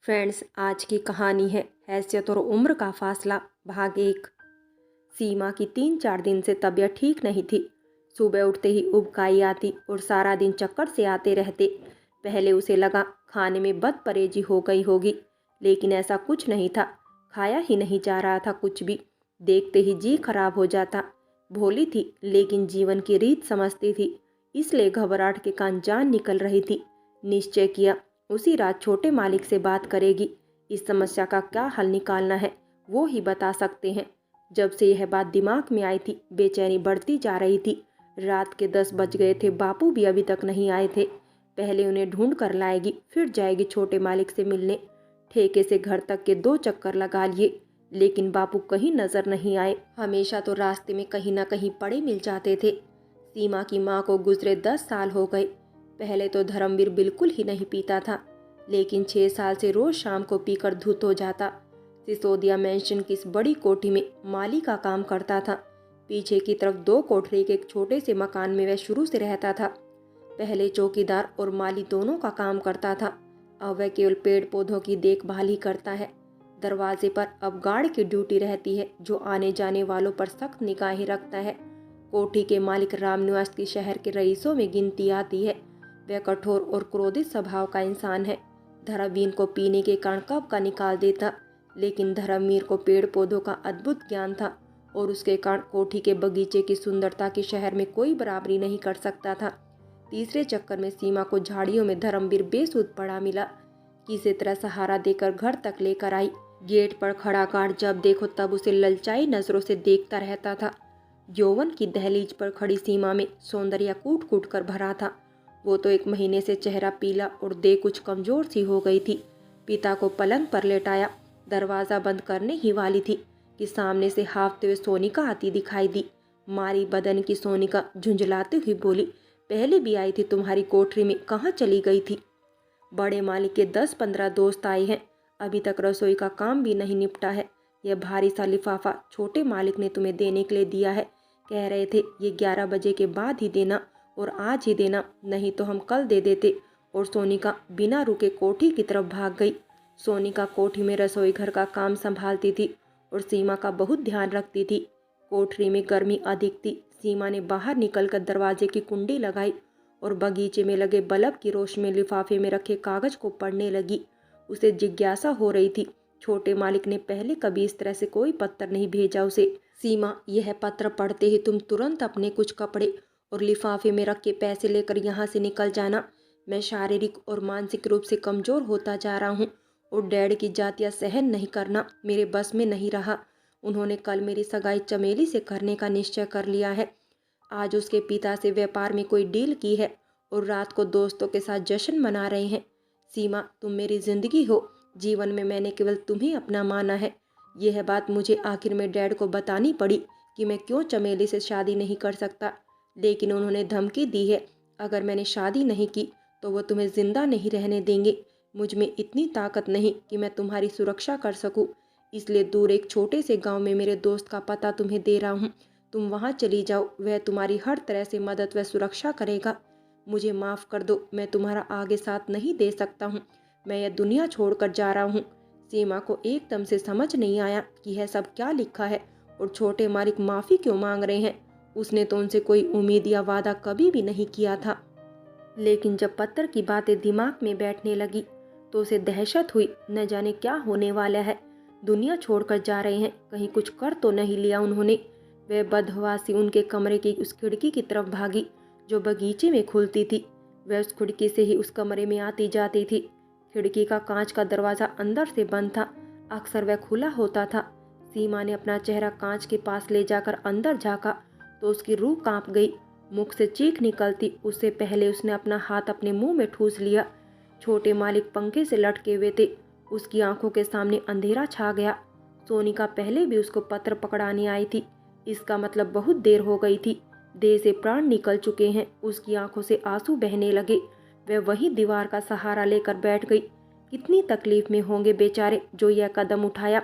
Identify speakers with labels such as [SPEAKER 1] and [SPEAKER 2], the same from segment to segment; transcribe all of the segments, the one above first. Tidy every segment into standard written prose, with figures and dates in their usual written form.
[SPEAKER 1] Friends, आज की कहानी है हैसियत और उम्र का फासला भाग 1। सीमा की 3-4 दिन से तबीयत ठीक नहीं थी। सुबह उठते ही उबकाई आती और सारा दिन चक्कर से आते रहते। पहले उसे लगा खाने में बदपरेजी हो गई होगी, लेकिन ऐसा कुछ नहीं था। खाया ही नहीं जा रहा था कुछ भी। देखते ही जी खराब हो जाता। भोली थी लेकिन जीवन की रीत समझती थी, इसलिए घबराहट के कान जान निकल रही थी। निश्चय किया उसी रात छोटे मालिक से बात करेगी। इस समस्या का क्या हल निकालना है वो ही बता सकते हैं। जब से यह बात दिमाग में आई थी बेचैनी बढ़ती जा रही थी। रात के 10 बज गए थे, बापू भी अभी तक नहीं आए थे। पहले उन्हें ढूंढ कर लाएगी, फिर जाएगी छोटे मालिक से मिलने। ठेके से घर तक के 2 चक्कर लगा लिए, लेकिन बापू कहीं नजर नहीं आए। हमेशा तो रास्ते में कहीं ना कहीं पड़े मिल जाते थे। सीमा की माँ को गुजरे 10 साल हो गए। पहले तो धर्मवीर बिल्कुल ही नहीं पीता था, लेकिन 6 साल से रोज शाम को पीकर धुत हो जाता। सिसोदिया मेंशन की इस बड़ी कोठी में माली का काम करता था। पीछे की तरफ 2 कोठरी के एक छोटे से मकान में वह शुरू से रहता था। पहले चौकीदार और माली दोनों का काम करता था। अब वह केवल पेड़ पौधों की देखभाल ही करता है। दरवाजे पर अब गार्ड की ड्यूटी रहती है, जो आने जाने वालों पर सख्त निगाहें रखता है। कोठी के मालिक रामनिवास की शहर के रईसों में गिनती आती है। वह कठोर और क्रोधित स्वभाव का इंसान है। धर्मवीर को पीने के कारण कब का निकाल देता, लेकिन धर्मवीर को पेड़ पौधों का अद्भुत ज्ञान था और उसके कारण कोठी के बगीचे की सुंदरता की शहर में कोई बराबरी नहीं कर सकता था। तीसरे चक्कर में सीमा को झाड़ियों में धर्मवीर बेसुध पड़ा मिला। किसी तरह सहारा देकर घर तक लेकर आई। गेट पर खड़ा गार्ड जब देखो तब उसे ललचाई नजरों से देखता रहता था। यौवन की दहलीज पर खड़ी सीमा में सौंदर्य कूट कूट कर भरा था। वो तो 1 महीने से चेहरा पीला और देह कुछ कमजोर सी हो गई थी। पिता को पलंग पर लेटाया, दरवाजा बंद करने ही वाली थी कि सामने से हाँफते हुए सोनिका आती दिखाई दी। मारी बदन की सोनिका झुंझलाती हुई बोली, पहले भी आई थी तुम्हारी कोठरी में, कहाँ चली गई थी? बड़े मालिक के 10-15 दोस्त आए हैं, अभी तक रसोई का काम भी नहीं निपटा है। यह भारी सा लिफाफा छोटे मालिक ने तुम्हें देने के लिए दिया है। कह रहे थे ये 11 बजे के बाद ही देना और आज ही देना, नहीं तो हम कल दे देते। और सोनिका बिना रुके कोठी की तरफ भाग गई। सोनिका कोठी में रसोई घर का काम संभालती थी और सीमा का बहुत ध्यान रखती थी। कोठरी में गर्मी अधिक थी। सीमा ने बाहर निकलकर दरवाजे की कुंडी लगाई और बगीचे में लगे बल्ब की रोशनी में लिफाफे में रखे कागज को पढ़ने लगी। उसे जिज्ञासा हो रही थी, छोटे मालिक ने पहले कभी इस तरह से कोई पत्र नहीं भेजा उसे। सीमा, यह पत्र पढ़ते ही तुम तुरंत अपने कुछ कपड़े और लिफाफे में रख के पैसे लेकर यहाँ से निकल जाना। मैं शारीरिक और मानसिक रूप से कमजोर होता जा रहा हूँ और डैड की जातियाँ सहन नहीं करना मेरे बस में नहीं रहा। उन्होंने कल मेरी सगाई चमेली से करने का निश्चय कर लिया है। आज उसके पिता से व्यापार में कोई डील की है और रात को दोस्तों के साथ जश्न मना रहे हैं। सीमा, तुम मेरी जिंदगी हो। जीवन में मैंने केवल तुम्हें अपना माना है। यह बात मुझे आखिर में डैड को बतानी पड़ी कि मैं क्यों चमेली से शादी नहीं कर सकता, लेकिन उन्होंने धमकी दी है अगर मैंने शादी नहीं की तो वो तुम्हें जिंदा नहीं रहने देंगे। मुझ में इतनी ताकत नहीं कि मैं तुम्हारी सुरक्षा कर सकूं, इसलिए दूर एक छोटे से गांव में मेरे दोस्त का पता तुम्हें दे रहा हूं। तुम वहां चली जाओ, वह तुम्हारी हर तरह से मदद व सुरक्षा करेगा। मुझे माफ़ कर दो, मैं तुम्हारा आगे साथ नहीं दे सकता हूँ। मैं यह दुनिया छोड़कर जा रहा हूँ। सीमा को एकदम से समझ नहीं आया कि यह सब क्या लिखा है और छोटे मालिक माफ़ी क्यों मांग रहे हैं। उसने तो उनसे कोई उम्मीद या वादा कभी भी नहीं किया था, लेकिन जब पत्र की बातें दिमाग में बैठने लगी तो उसे दहशत हुई। न जाने क्या होने वाला है। दुनिया छोड़कर जा रहे हैं, कहीं कुछ कर तो नहीं लिया उन्होंने। वह बदहवासी उनके कमरे की उस खिड़की की तरफ भागी जो बगीचे में खुलती थी। वह उस खिड़की से ही उस कमरे में आती जाती थी। खिड़की का कांच का दरवाजा अंदर से बंद था, अक्सर वह खुला होता था। सीमा ने अपना चेहरा कांच के पास ले जाकर अंदर झाँका तो उसकी रूह कांप गई। मुख से चीख निकलती उससे पहले उसने अपना हाथ अपने मुंह में ठूस लिया। छोटे मालिक पंखे से लटके हुए थे। उसकी आंखों के सामने अंधेरा छा गया। सोनिका पहले भी उसको पत्र पकड़ाने आई थी, इसका मतलब बहुत देर हो गई थी। देह से प्राण निकल चुके हैं। उसकी आंखों से आंसू बहने लगे। वह वही दीवार का सहारा लेकर बैठ गई। कितनी तकलीफ में होंगे बेचारे जो यह कदम उठाया।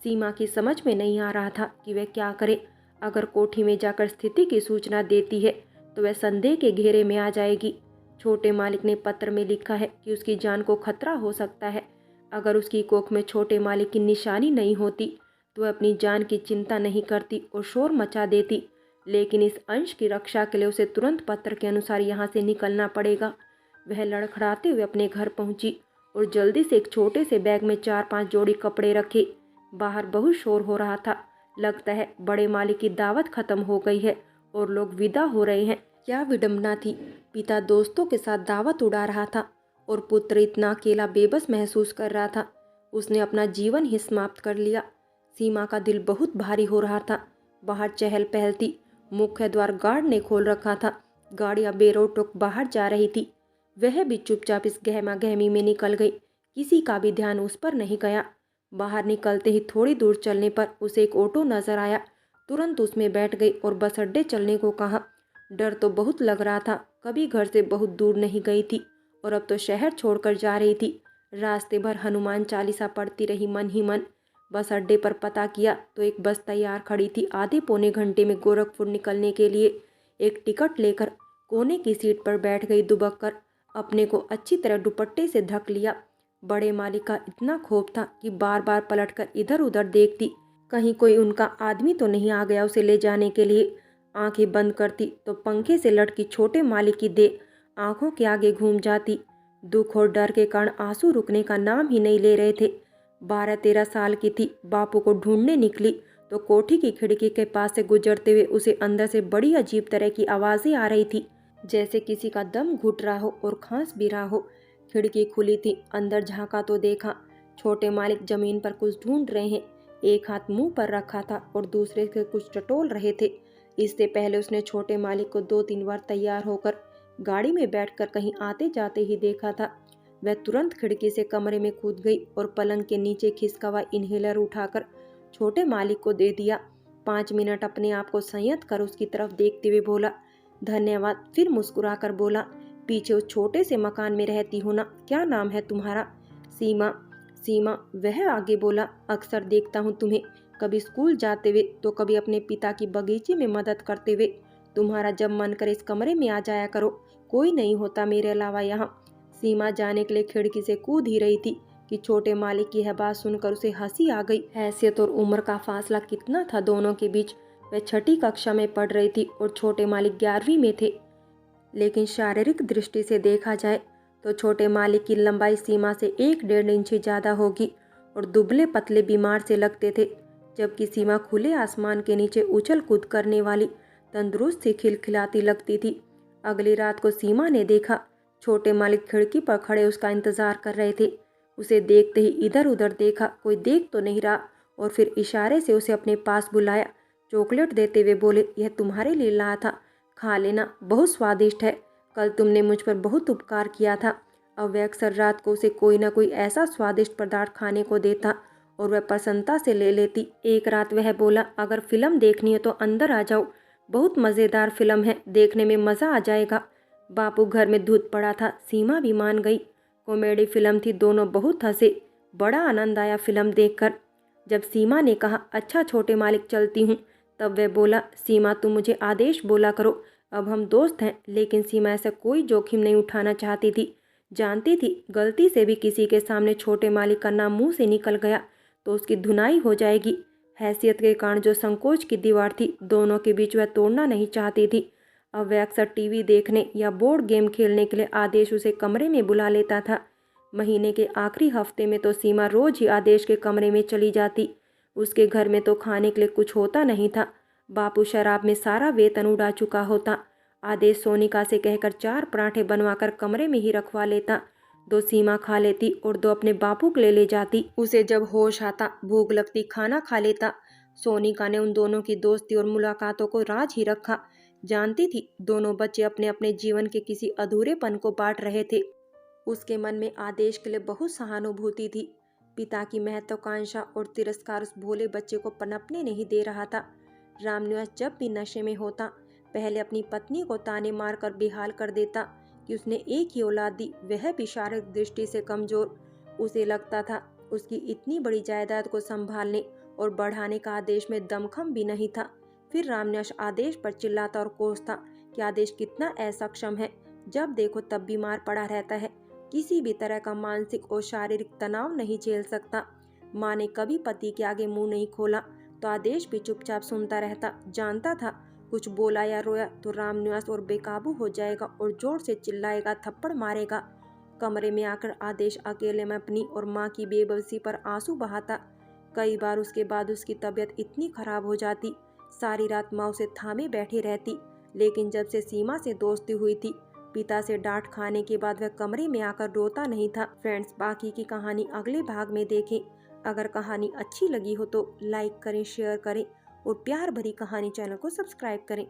[SPEAKER 1] सीमा की समझ में नहीं आ रहा था कि वह क्या करे। अगर कोठी में जाकर स्थिति की सूचना देती है तो वह संदेह के घेरे में आ जाएगी। छोटे मालिक ने पत्र में लिखा है कि उसकी जान को खतरा हो सकता है। अगर उसकी कोख में छोटे मालिक की निशानी नहीं होती तो वह अपनी जान की चिंता नहीं करती और शोर मचा देती, लेकिन इस अंश की रक्षा के लिए उसे तुरंत पत्र के अनुसार यहाँ से निकलना पड़ेगा। वह लड़खड़ाते हुए अपने घर पहुंची और जल्दी से एक छोटे से बैग में 4-5 जोड़ी कपड़े रखे। बाहर बहुत शोर हो रहा था। लगता है बड़े मालिक की दावत खत्म हो गई है और लोग विदा हो रहे हैं। क्या विडंबना थी। पिता दोस्तों के साथ दावत उड़ा रहा था और पुत्र इतना अकेला बेबस महसूस कर रहा था। उसने अपना जीवन ही समाप्त कर लिया। सीमा का दिल बहुत भारी हो रहा था। बाहर चहल पहल थी। मुख्य द्वार गार्ड ने खोल रखा था। गाड़ियां बेरोक बाहर जा रही थी। वह भी चुपचाप इस गहमा गहमी में निकल गई। किसी का भी ध्यान उस पर नहीं गया। बाहर निकलते ही थोड़ी दूर चलने पर उसे एक ऑटो नजर आया। तुरंत उसमें बैठ गई और बस अड्डे चलने को कहा। डर तो बहुत लग रहा था। कभी घर से बहुत दूर नहीं गई थी और अब तो शहर छोड़कर जा रही थी। रास्ते भर हनुमान चालीसा पढ़ती रही मन ही मन। बस अड्डे पर पता किया तो एक बस तैयार खड़ी थी। आधे पौने घंटे में गोरखपुर निकलने के लिए। एक टिकट लेकर कोने की सीट पर बैठ गई दुबक कर। अपने को अच्छी तरह दुपट्टे से ढक लिया। बड़े मालिक का इतना खौफ था कि बार बार पलटकर इधर उधर देखती, कहीं कोई उनका आदमी तो नहीं आ गया उसे ले जाने के लिए। आंखें बंद करती तो पंखे से लटकी छोटे मालिक की देह आंखों के आगे घूम जाती। दुख और डर के कारण आंसू रुकने का नाम ही नहीं ले रहे थे। 12-13 साल की थी। बापू को ढूंढने निकली तो कोठी की खिड़की के पास से गुजरते हुए उसे अंदर से बड़ी अजीब तरह की आवाजें आ रही थी, जैसे किसी का दम घुट रहा हो और खांस भी रहा हो। खिड़की खुली थी। अंदर झांका तो देखा छोटे मालिक जमीन पर कुछ ढूंढ रहे हैं। एक हाथ मुंह पर रखा था और दूसरे से कुछ टटोल रहे थे। इससे पहले उसने छोटे मालिक को 2-3 बार तैयार होकर गाड़ी में बैठकर कहीं आते जाते ही देखा था। वह तुरंत खिड़की से कमरे में कूद गई और पलंग के नीचे खिसका हुआ इनहेलर उठाकर छोटे मालिक को दे दिया। 5 मिनट अपने आप को संयत कर उसकी तरफ देखते हुए बोला, धन्यवाद। फिर मुस्कुराकर बोला, पीछे उस छोटे से मकान में रहती हो ना, क्या नाम है तुम्हारा? सीमा। सीमा। वह आगे बोला, अक्सर देखता हूँ तुम्हें, कभी स्कूल जाते हुए तो कभी अपने पिता की बगीचे में मदद करते हुए। तुम्हारा जब मन करे इस कमरे में आ जाया करो, कोई नहीं होता मेरे अलावा यहाँ। सीमा जाने के लिए खिड़की से कूद ही रही थी कि छोटे मालिक की यह बात सुनकर उसे हंसी आ गई। हैसियत और उम्र का फासला कितना था दोनों के बीच। वह 6ठी कक्षा में पढ़ रही थी और छोटे मालिक 11वीं में थे। लेकिन शारीरिक दृष्टि से देखा जाए तो छोटे मालिक की लंबाई सीमा से 1-1.5 इंच ज़्यादा होगी और दुबले पतले बीमार से लगते थे, जबकि सीमा खुले आसमान के नीचे उछल कूद करने वाली तंदुरुस्त सी खिलखिलाती लगती थी। अगली रात को सीमा ने देखा छोटे मालिक खिड़की पर खड़े उसका इंतजार कर रहे थे। उसे देखते ही इधर उधर देखा, कोई देख तो नहीं रहा, और फिर इशारे से उसे अपने पास बुलाया। चॉकलेट देते हुए बोले, यह तुम्हारे लिए लाया था, खा लेना, बहुत स्वादिष्ट है। कल तुमने मुझ पर बहुत उपकार किया था। अब वह अक्सर रात को उसे कोई ना कोई ऐसा स्वादिष्ट पदार्थ खाने को देता और वह प्रसन्नता से ले लेती। एक रात वह बोला, अगर फिल्म देखनी है तो अंदर आ जाओ, बहुत मज़ेदार फिल्म है, देखने में मज़ा आ जाएगा। बापू घर में धूत पड़ा था। सीमा भी मान गई। कॉमेडी फिल्म थी। दोनों बहुत हंसे। बड़ा आनंद आया फिल्म देखकर। जब सीमा ने कहा, अच्छा छोटे मालिक चलती हूँ, तब वह बोला, सीमा तुम मुझे आदेश बोला करो, अब हम दोस्त हैं। लेकिन सीमा ऐसा कोई जोखिम नहीं उठाना चाहती थी। जानती थी गलती से भी किसी के सामने छोटे मालिक का नाम मुंह से निकल गया तो उसकी धुनाई हो जाएगी। हैसियत के कारण जो संकोच की दीवार थी दोनों के बीच, वह तोड़ना नहीं चाहती थी। अब वह अक्सर टीवी देखने या बोर्ड गेम खेलने के लिए आदेश उसे कमरे में बुला लेता था। महीने के आखिरी हफ्ते में तो सीमा रोज ही आदेश के कमरे में चली जाती। उसके घर में तो खाने के लिए कुछ होता नहीं था। बापू शराब में सारा वेतन उड़ा चुका होता। आदेश सोनिका से कहकर 4 पराठे बनवाकर कमरे में ही रखवा लेता। 2 सीमा खा लेती और 2 अपने बापू के लिए ले जाती। उसे जब होश आता, भूख लगती, खाना खा लेता। सोनिका ने उन दोनों की दोस्ती और मुलाकातों को राज ही रखा। जानती थी दोनों बच्चे अपने अपने जीवन के किसी अधूरेपन को बांट रहे थे। उसके मन में आदेश के लिए बहुत सहानुभूति थी। पिता की महत्वाकांक्षा और तिरस्कार उस भोले बच्चे को पनपने नहीं दे रहा था। रामनिवास जब भी नशे में होता, पहले अपनी पत्नी को ताने मारकर बेहाल कर देता कि उसने एक ही औलाद दी, वह भी शारीरिक दृष्टि से कमजोर। उसे लगता था उसकी इतनी बड़ी जायदाद को संभालने और बढ़ाने का आदेश में दमखम भी नहीं था। फिर रामनिवास आदेश पर चिल्लाता और कोसता कि आदेश कितना असक्षम है, जब देखो तब बीमार पड़ा रहता है, किसी भी तरह का मानसिक और शारीरिक तनाव नहीं झेल सकता। माँ ने कभी पति के आगे मुंह नहीं खोला तो आदेश भी चुपचाप सुनता रहता। जानता था कुछ बोला या रोया तो रामनिवास और बेकाबू हो जाएगा और जोर से चिल्लाएगा, थप्पड़ मारेगा। कमरे में आकर आदेश अकेले में अपनी और माँ की बेबसी पर आंसू बहाता। कई बार उसके बाद उसकी तबीयत इतनी खराब हो जाती, सारी रात माँ उसे थामे बैठी रहती। लेकिन जब से सीमा से दोस्ती हुई थी, पिता से डांट खाने के बाद वह कमरे में आकर रोता नहीं था। फ्रेंड्स, बाकी की कहानी अगले भाग में देखें। अगर कहानी अच्छी लगी हो तो लाइक करें, शेयर करें और प्यार भरी कहानी चैनल को सब्सक्राइब करें।